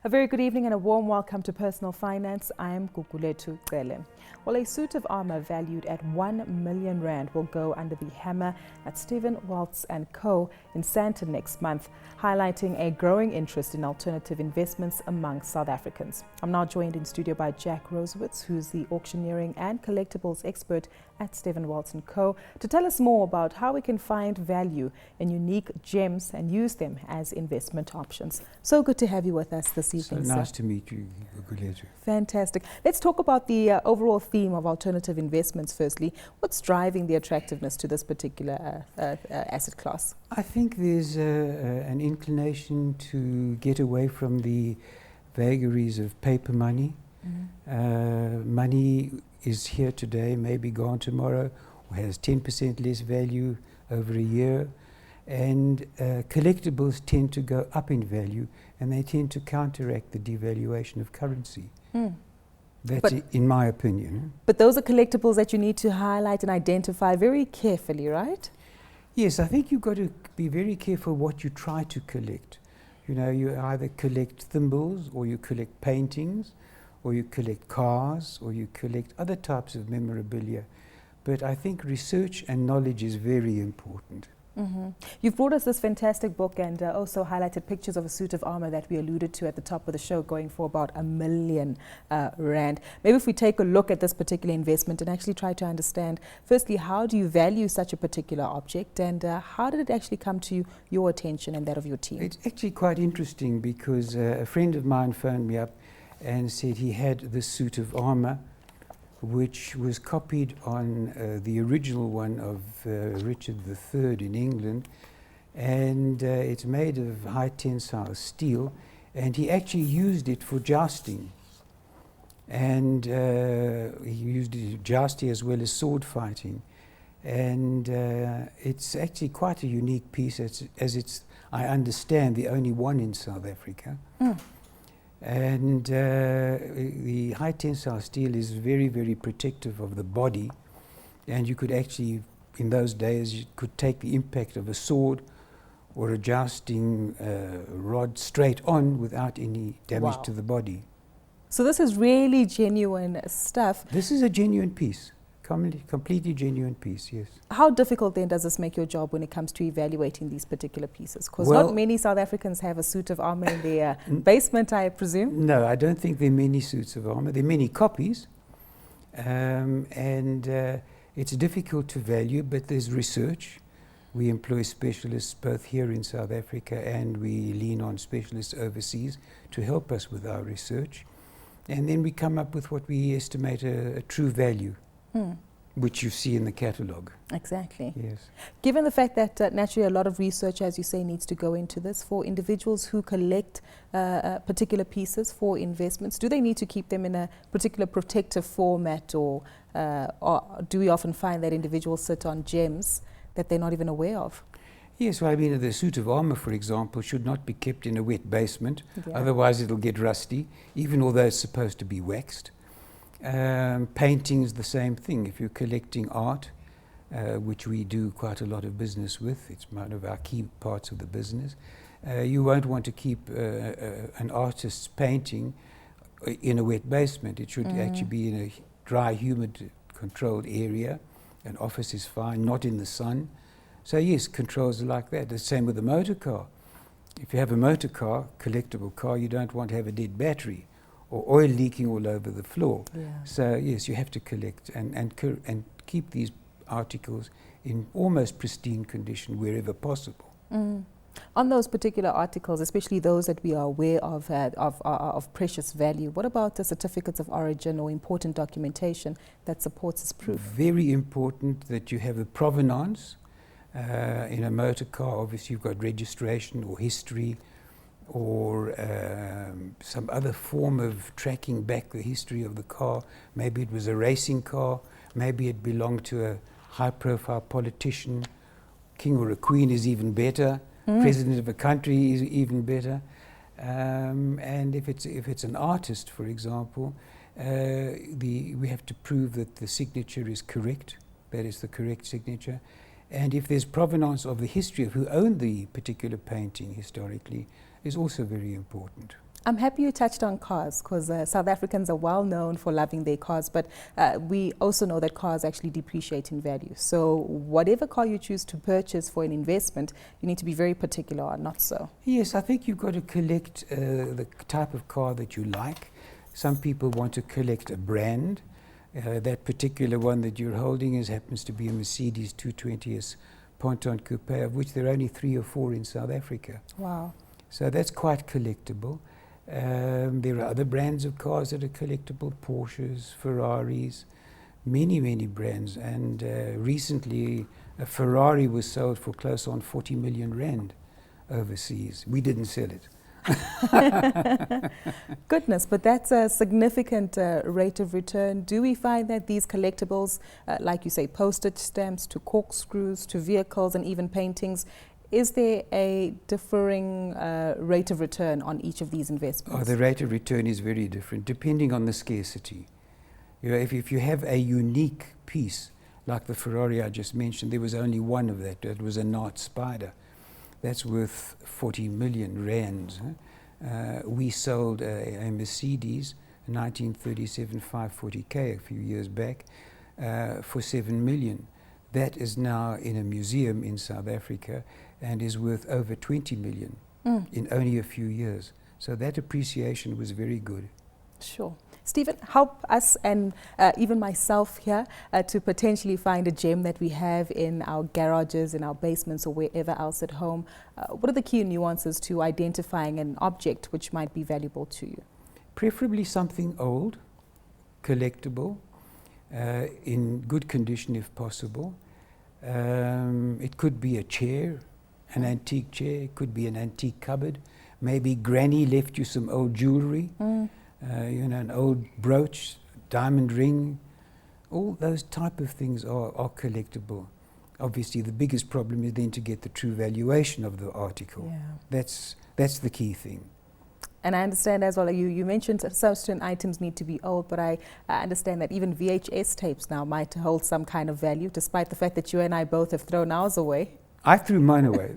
A very good evening and a warm welcome to Personal Finance. I am Gugulethu Cele. Well, a suit of armour valued at R1 million will go under the hammer at Stephan Welz Co in Sandton next month, highlighting a growing interest in alternative investments among South Africans. I'm now joined in studio by Jack Rosewitz, who's the Auctioneering and Collectibles expert at Stephan Welz Co, to tell us more about how we can find value in unique gems and use them as investment options. So good to have you with us this evening, So nice sir. to meet you, Gugulethu. Fantastic. Let's talk about the overall theme of alternative investments firstly. What's driving the attractiveness to this particular asset class? I think there's an inclination to get away from the vagaries of paper money. Money is here today, maybe gone tomorrow, or has 10% less value over a year. And collectibles tend to go up in value, and they tend to counteract the devaluation of currency. That's in my opinion. But those are collectibles that you need to highlight and identify very carefully, right? Yes, I think you've got to be very careful what you try to collect. You know, you either collect thimbles, or you collect paintings, or you collect cars, or you collect other types of memorabilia. But I think research and knowledge is very important. You've brought us this fantastic book and also highlighted pictures of a suit of armour that we alluded to at the top of the show, going for about R1 million. Maybe if we take a look at this particular investment and actually try to understand, firstly, how do you value such a particular object, and how did it actually come to your attention and that of your team? It's actually quite interesting because a friend of mine phoned me up and said he had this suit of armour, which was copied on the original one of Richard III in England, and it's made of high tensile steel, and he actually used it for jousting, and he used it for jousting as well as sword fighting, and it's actually quite a unique piece, as it's, I understand, the only one in South Africa. And the high tensile steel is very, very protective of the body, and you could actually, in those days, you could take the impact of a sword or a jousting rod straight on without any damage to the body. So this is really genuine stuff. This is a genuine piece, completely genuine piece, yes. How difficult then does this make your job when it comes to evaluating these particular pieces? Because Well, not many South Africans have a suit of armour in their basement, I presume. No, I don't think there are many suits of armour. There are many copies, and it's difficult to value, but there's research. We employ specialists both here in South Africa, and we lean on specialists overseas to help us with our research. And then we come up with what we estimate a true value, which you see in the catalogue. Exactly. Yes. Given the fact that naturally a lot of research, as you say, needs to go into this, for individuals who collect particular pieces for investments, do they need to keep them in a particular protective format, or do we often find that individuals sit on gems that they're not even aware of? Yes, well, I mean, the suit of armour, for example, should not be kept in a wet basement, Yeah. otherwise it'll get rusty, even although it's supposed to be waxed. Painting is the same thing. If you're collecting art, which we do quite a lot of business with, it's one of our key parts of the business, you won't want to keep an artist's painting in a wet basement. It should actually be in a dry, humid, controlled area. An office is fine, not in the sun. So yes, controls are like that. The same with a motor car. If you have a motor car, collectible car, you don't want to have a dead battery or oil leaking all over the floor. Yeah. So yes, you have to collect and keep these articles in almost pristine condition wherever possible. On those particular articles, especially those that we are aware of precious value, what about the certificates of origin or important documentation that supports its proof? Very important that you have a provenance. In a motor car, obviously you've got registration or history, or some other form of tracking back the history of the car. Maybe it was a racing car, maybe it belonged to a high-profile politician. King or a queen is even better. President of a country is even better. And if it's an artist, for example, we have to prove that the signature is correct, that is the correct signature. And if there's provenance of the history of who owned the particular painting historically, is also very important. I'm happy you touched on cars, because South Africans are well known for loving their cars, but we also know that cars actually depreciate in value. So whatever car you choose to purchase for an investment, you need to be very particular or not so. Yes, I think you've got to collect the type of car that you like. Some people want to collect a brand. That particular one that you're holding happens to be a Mercedes 220S Ponton Coupe, of which there are only 3 or 4 in South Africa. Wow. So that's quite collectible. There are other brands of cars that are collectible, Porsches, Ferraris, many, many brands. And recently, a Ferrari was sold for close on 40 million rand overseas. We didn't sell it. Goodness, but that's a significant rate of return. Do we find that these collectibles, like you say, postage stamps to corkscrews to vehicles and even paintings, is there a differing rate of return on each of these investments? Oh, the rate of return is very different, depending on the scarcity. You know, if you have a unique piece, like the Ferrari I just mentioned, there was only one of that. It was a Nart Spider. That's worth 40 million rands. We sold a Mercedes, a 1937 540K a few years back, for 7 million. That is now in a museum in South Africa and is worth over 20 million in only a few years. So that appreciation was very good. Sure. Stephan, help us and even myself here to potentially find a gem that we have in our garages, in our basements, or wherever else at home. What are the key nuances to identifying an object which might be valuable to you? Preferably something old, collectible, in good condition if possible. It could be a chair, an antique chair, it could be an antique cupboard. Maybe Granny left you some old jewelry. You know, an old brooch, diamond ring, all those type of things are collectible. Obviously, the biggest problem is then to get the true valuation of the article. Yeah. That's the key thing. And I understand as well, you mentioned certain items need to be old, but I understand that even VHS tapes now might hold some kind of value, despite the fact that you and I both have thrown ours away. I threw mine away.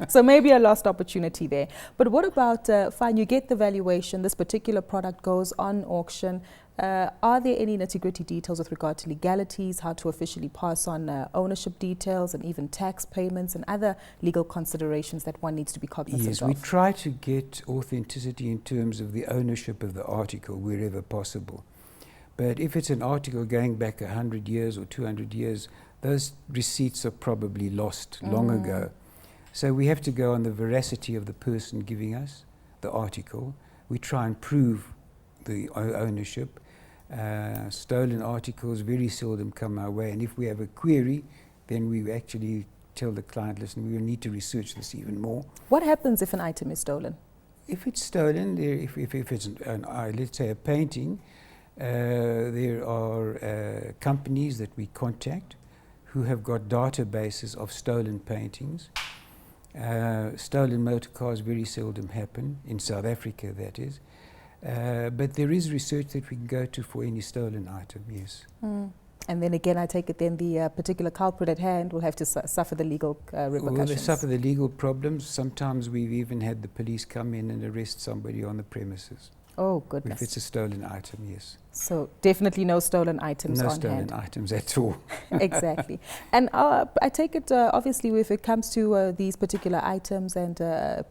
So maybe a lost opportunity there. But what about, fine, you get the valuation, this particular product goes on auction. Are there any nitty-gritty details with regard to legalities, how to officially pass on ownership details and even tax payments and other legal considerations that one needs to be cognizant of? Yes, we try to get authenticity in terms of the ownership of the article wherever possible. But if it's an article going back 100 years or 200 years, those receipts are probably lost long ago. So we have to go on the veracity of the person giving us the article. We try and prove the ownership. Stolen articles very seldom come our way, and if we have a query, then we actually tell the client, listen, we will need to research this even more. What happens if an item is stolen? If it's stolen, if it's let's say a painting, there are companies that we contact who have got databases of stolen paintings. Stolen motor cars very seldom happen, in South Africa that is. But there is research that we can go to for any stolen item, yes. And then again, I take it then the particular culprit at hand will have to suffer the legal repercussions. Well, they suffer the legal problems. Sometimes we've even had the police come in and arrest somebody on the premises. Oh, goodness. If it's a stolen item, yes. So definitely no stolen items on hand. No stolen items at all. Exactly. And I take it, obviously, if it comes to these particular items and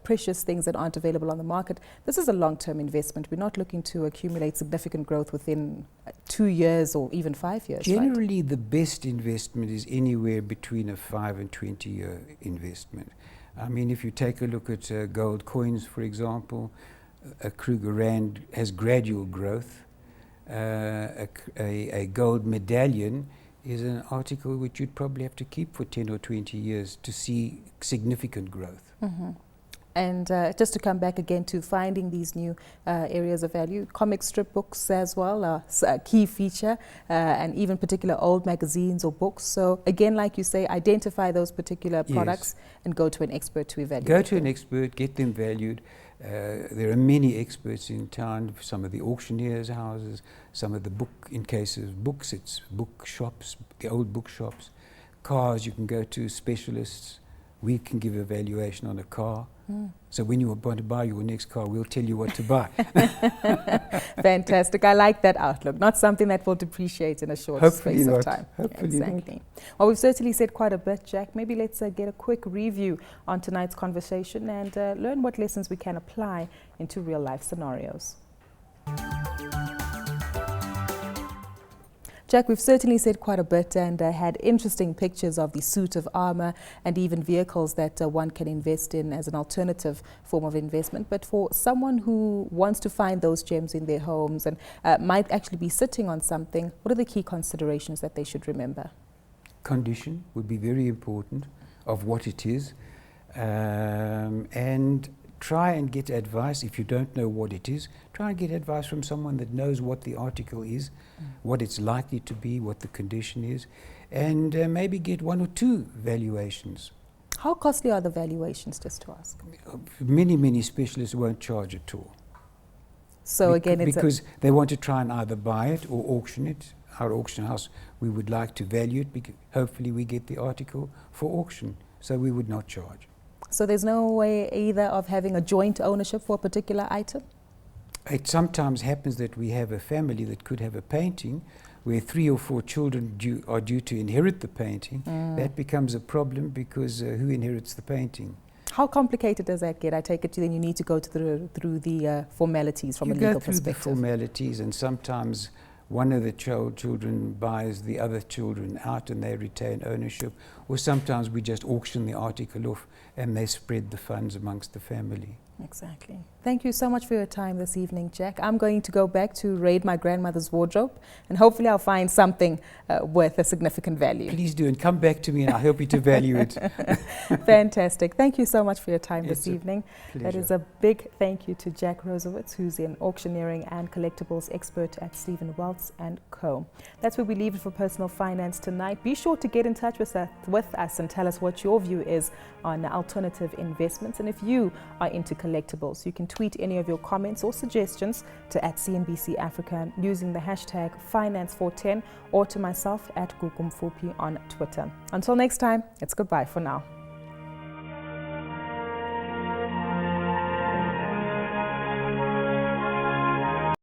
precious things that aren't available on the market, this is a long-term investment. We're not looking to accumulate significant growth within 2 years or even 5 years. Generally, right? the best investment is anywhere between a 5 and 20-year investment. I mean, if you take a look at gold coins, for example, a Kruger Rand has gradual growth. A gold medallion is an article which you'd probably have to keep for 10 or 20 years to see significant growth. And just to come back again to finding these new areas of value, comic strip books as well are a key feature, and even particular old magazines or books. So again, like you say, identify those particular products and go to an expert to evaluate Go to them. an expert, get them valued. There are many experts in town, some of the auctioneers' houses, some of the in case of books, it's bookshops, the old bookshops. Cars, you can go to specialists we can give a valuation on a car. So when you want to buy your next car, we'll tell you what to buy. Fantastic. I like that outlook. Not something that will depreciate in a short space of time. Hopefully exactly. Well, we've certainly said quite a bit, Jack. Maybe let's get a quick review on tonight's conversation and learn what lessons we can apply into real-life scenarios. Jack, we've certainly said quite a bit and had interesting pictures of the suit of armour and even vehicles that one can invest in as an alternative form of investment. But for someone who wants to find those gems in their homes and might actually be sitting on something, what are the key considerations that they should remember? Condition would be very important of what it is, and try and get advice. If you don't know what it is, try and get advice from someone that knows what the article is, what it's likely to be, what the condition is, and maybe get 1 or 2 valuations. How costly are the valuations, just to ask? Many specialists won't charge at all. So again, it's because they want to try and either buy it or auction it. Our auction house, we would like to value it because hopefully we get the article for auction, so we would not charge. So there's no way either of having a joint ownership for a particular item? It sometimes happens that we have a family that could have a painting where 3 or 4 children are due to inherit the painting. That becomes a problem because who inherits the painting? How complicated does that get? I take it then you need to go through the formalities from a legal perspective. You go through the formalities, and sometimes one of the children buys the other children out and they retain ownership, or sometimes we just auction the article off and they spread the funds amongst the family. Exactly. Thank you so much for your time this evening, Jack. I'm going to go back to raid my grandmother's wardrobe and hopefully I'll find something worth a significant value. Please do, and come back to me and I'll help you to value it. Fantastic. Thank you so much for your time this evening. Pleasure. That is a big thank you to Jack Rosewitz, who's an auctioneering and collectibles expert at Stephan Welz Co. That's where we leave it for Personal Finance tonight. Be sure to get in touch with us and tell us what your view is on alternative investments. And if you are into collectibles, you can tweet any of your comments or suggestions to @CNBC Africa using the hashtag Finance410 or to myself @Gugulethu on Twitter. Until next time, it's goodbye for now.